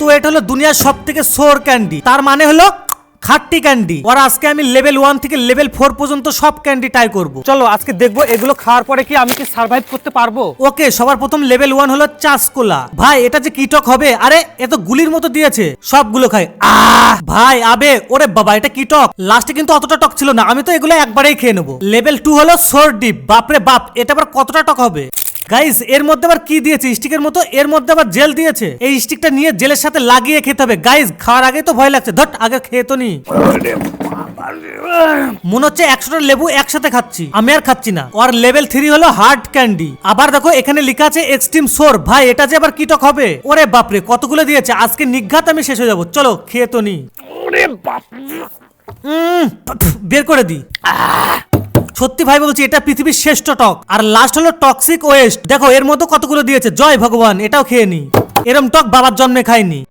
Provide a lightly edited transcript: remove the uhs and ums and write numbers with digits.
তো এটা হলো দুনিয়ার সব থেকে সোর ক্যান্ডি, তার মানে হলো খাট্টি ক্যান্ডি। আর আজকে আমি লেভেল 1 থেকে লেভেল 4 পর্যন্ত সব ক্যান্ডি ট্রাই করব। চলো আজকে দেখবো এগুলো খাওয়ার পরে কি আমি কি সার্ভাইভ করতে পারবো। ওকে, সবার প্রথম লেভেল 1 হলো চাসকোলা। ভাই এটা যে কি টক হবে, আরে এত গুলির মতো দিয়েছে, সবগুলো খাই। ভাই আবে, ওরে বাবা এটা কি টক, লাস্টে কিন্তু অতটা টক ছিল না, আমি তো এগুলো একবারেই খেয়ে নেবো। লেভেল 2 হলো সোর ডিপ। বাপরে বাপ, এটা আবার কতটা টক হবে। গাইস এর মধ্যে আবার কি দিয়েছে, স্টিকের মতো, এর মধ্যে আবার জেল দিয়েছে। এই স্টিকটা নিয়ে জেলের সাথে লাগিয়ে খেতে হবে। গাইস খাওয়ার আগে তো ভয় লাগছে, ধট আগে খেয়ে তো নি। মনে হচ্ছে 100টা লেবু একসাথে খাচ্ছি, আমি আর খাচ্ছি না। আর লেভেল 3 হলো হার্ড ক্যান্ডি। আবার দেখো এখানে লেখা আছে এক্সট্রিম সোর। ভাই এটা যে আবার কি টক হবে, ওরে বাপরে কতগুলো দিয়েছে, আজকে নিঘাত আমি শেষ হয়ে যাবো। চলো খেয়ে তো নি। বের করে দি। সত্যি ভাই বলছি, এটা পৃথিবীর শ্রেষ্ঠ টক। আর লাস্ট হলো টক্সিক ওয়েস্ট। দেখো এর মধ্যে কতগুলো দিয়েছে, জয় ভগবান, এটাও খেয়ে নি। এরম টক বাবার জন্মে খাইনি।